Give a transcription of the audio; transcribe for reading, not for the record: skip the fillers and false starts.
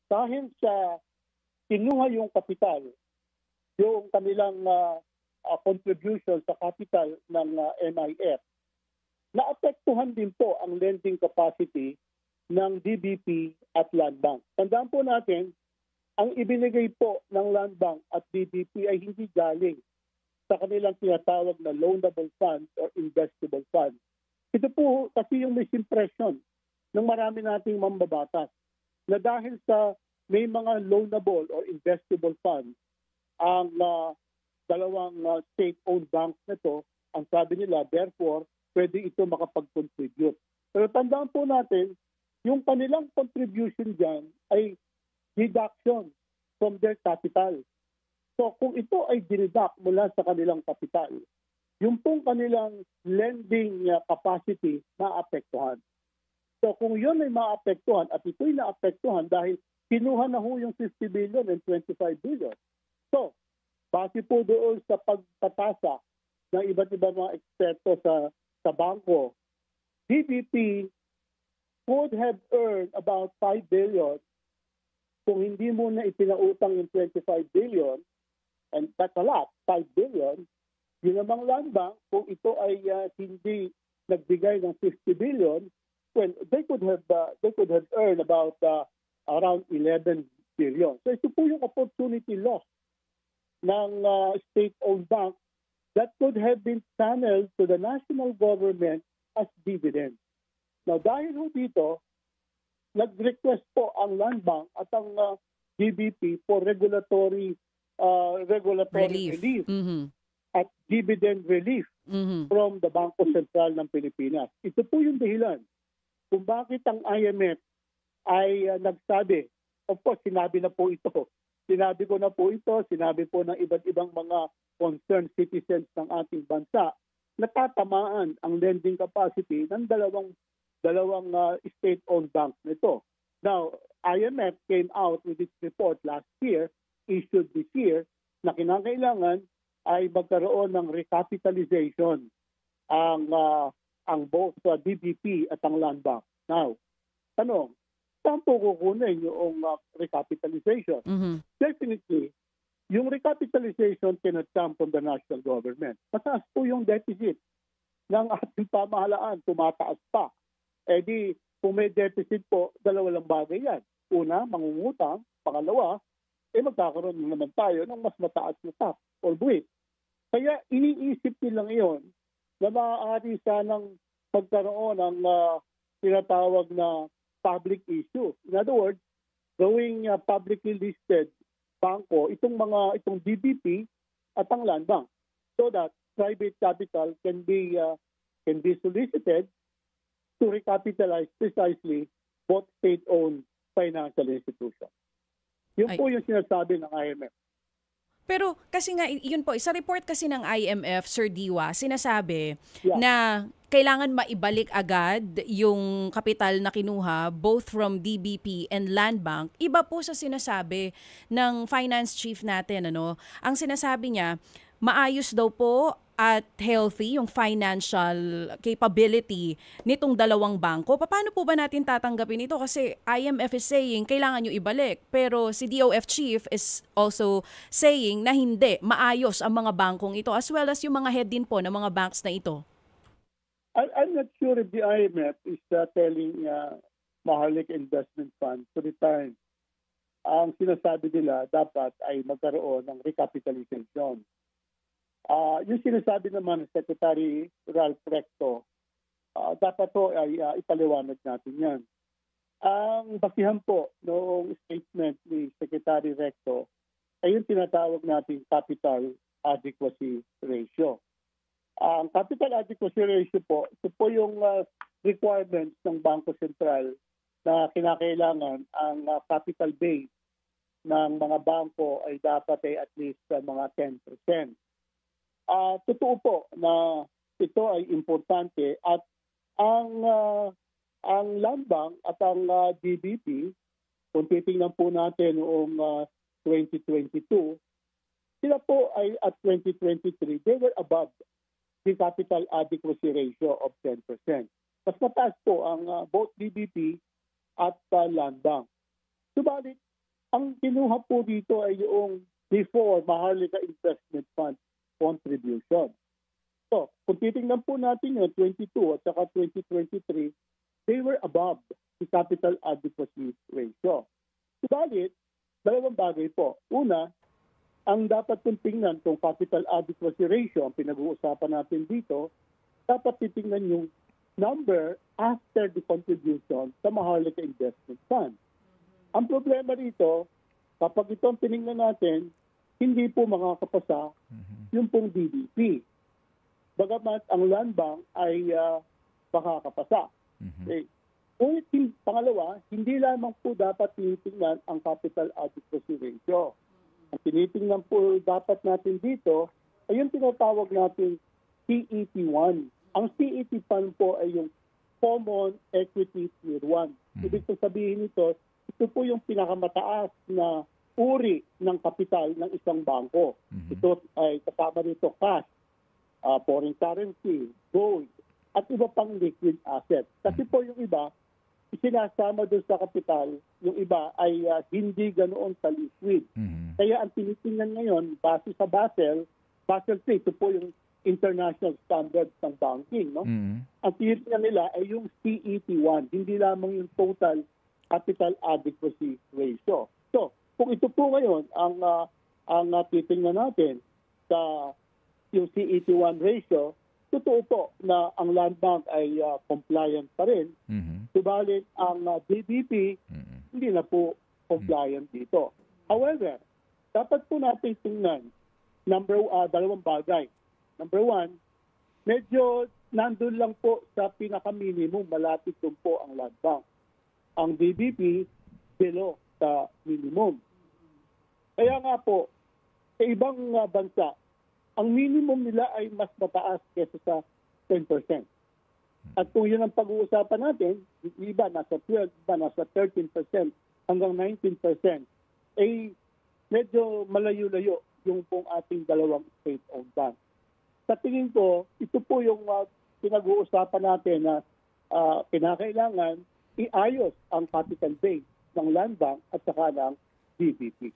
dahil sa kinuha yung kapital, yung kanilang contribution sa capital ng MIF, naapektuhan din po ang lending capacity ng DBP at Land Bank. Tandaan po natin, ang ibinigay po ng Land Bank at DBP ay hindi galing sa kanilang tinatawag na loanable funds or investable funds. Ito po kasi yung misimpression ng marami nating mambabatas na dahil sa may mga loanable or investable funds, ang dalawang state-owned banks na ito, ang sabi nila, therefore, pwede ito makapag-contribute. Pero tandaan po natin, yung kanilang contribution dyan ay deduction from their capital. So kung ito ay dinidak mula sa kanilang capital, yung pong kanilang lending capacity maapektuhan. So kung yun ay maapektuhan at ito'y naapektuhan dahil kinuha na ho yung 50 billion and 25 billion. So, base po doon sa pagtatasa ng iba't ibang mga eksperto sa bangko, DBP could have earned about 5 billion kung hindi mo na ipinautang yung 25 billion, and that's a lot, 5 billion, yun namang Land Bank, kung ito ay hindi nagbigay ng 50 billion, well, they could have earned about around 11 billion. So ito po yung opportunity loss ng state-owned bank that could have been channeled to the national government as dividend. Now dahil ho dito, nag-request po ang Land Bank at ang DBP for regulatory relief at dividend relief from the Bangko Sentral ng Pilipinas. Ito po yung dahilan kung bakit ang IMF ay nagsabi, of course sinabi na po ito, sinabi ko na po ito, sinabi po ng iba't ibang mga concerned citizens ng ating bansa, natatamaan ang lending capacity ng dalawang state-owned banks nito. Now, IMF came out with its report last year, issued this year, na kinakailangan ay magkaroon ng recapitalization ang both DBP at ang Land Bank. Now, tanong, saan po kukunin yung recapitalization? Definitely, yung recapitalization cannot come from the national government. Mataas po yung deficit ng ating pamahalaan, tumataas pa. Eh di, kung may deficit po, dalawa lang bagay yan. Una, mangungutang. Pangalawa, magkakaroon naman tayo ng mas mataas na tax or buwit. Kaya iniisip nilang iyon na maaari sanang pagkaroon ng tinatawag na public issue. In other words, going publicly listed bangko, itong DBP at ang Land Bank, so that private capital can be solicited to recapitalize precisely both state-owned financial institutions. Yun po yung sinasabi ng IMF. Pero kasi nga, yun po, sa report kasi ng IMF, Sir Diwa, sinasabi na kailangan maibalik agad yung kapital na kinuha both from DBP and Land Bank. Iba po sa sinasabi ng finance chief natin. Ang sinasabi niya, maayos daw po at healthy yung financial capability nitong dalawang bangko. Paano po ba natin tatanggapin ito? Kasi IMF is saying kailangan nyo ibalik. Pero si DOF chief is also saying na hindi, maayos ang mga bangkong ito as well as yung mga head din po ng mga banks na ito. I'm not sure if the IMF is telling Mahalik Investment Fund to return. Ang sinasabi nila dapat ay magkaroon ng recapitalization. Yung sinasabi naman ng Secretary Ralph Recto, dapat po ay ipaliwanag natin yan. Ang basihan po noong statement ni Secretary Recto ay yung tinatawag nating capital adequacy ratio. Ang capital adequacy ratio po, ito po yung requirements ng Bangko Sentral na kinakailangan ang capital base ng mga bangko ay dapat ay at least mga 10%. Totoo po na ito ay importante at ang Land Bank at ang DBP, kung titingnan po natin noong 2022, sila po ay at 2023, they were above the capital adequacy ratio of 10%. Mas mataas po ang both DBP at Land Bank. Subalit, Ang kinuha po dito ay yung before Maharlika Investment Fund contribution. So, kung titingnan po natin yung 22 at saka 2023, they were above the capital adequacy ratio. Subalit, dalawang bagay po. Una, ang dapat kong tingnan kung capital adequacy ratio, ang pinag-uusapan natin dito, dapat titingnan yung number after the contribution sa Maharlika Investment Fund. Ang problema rito, kapag ito ang tinignan natin, hindi po makakapasa yung pong DBP. Bagamat ang land bank ay makakapasa. Okay. Ngunit pangalawa, hindi lamang po dapat tinitingnan ang capital adequacy ratio. Ang tinitingnan po dapat natin dito ay yung tinatawag natin CET1. Ang CET1 po ay yung Common Equity Tier 1. Ibig sabihin nito, ito po yung pinakamataas na uri ng kapital ng isang bangko. Ito ay kasama nito cash, foreign currency, gold, at iba pang liquid asset. Kasi po yung iba, isinasama doon sa kapital, yung iba ay hindi ganoon sa liquid. Kaya ang tinitingnan ngayon, base sa Basel 3, ito po yung international standards ng banking. No? Ang tinitingnan nila ay yung CET1, hindi lamang yung total capital adequacy ratio. So, kung ito po ngayon ang titingnan natin sa yung CET1 ratio, totoo po na ang land bank ay compliant pa rin. Subalit ang DBP hindi na po compliant dito. However, dapat po natin tingnan dalawang bagay. Number one, medyo nandun lang po sa pinaka-minimum, malapit dun po ang land bank. Ang DBP below sa minimum. Kaya nga po, sa ibang bansa, ang minimum nila ay mas mataas kaysa sa 10%. At kung yun ang pag-uusapan natin, iba nasa 12, iba nasa 13% hanggang 19%, ay medyo malayo-layo yung pong ating dalawang state-owned bank. Sa tingin ko, ito po yung pinag-uusapan natin na kinakailangan iayos ang capital base ng land bank at saka ng DBP.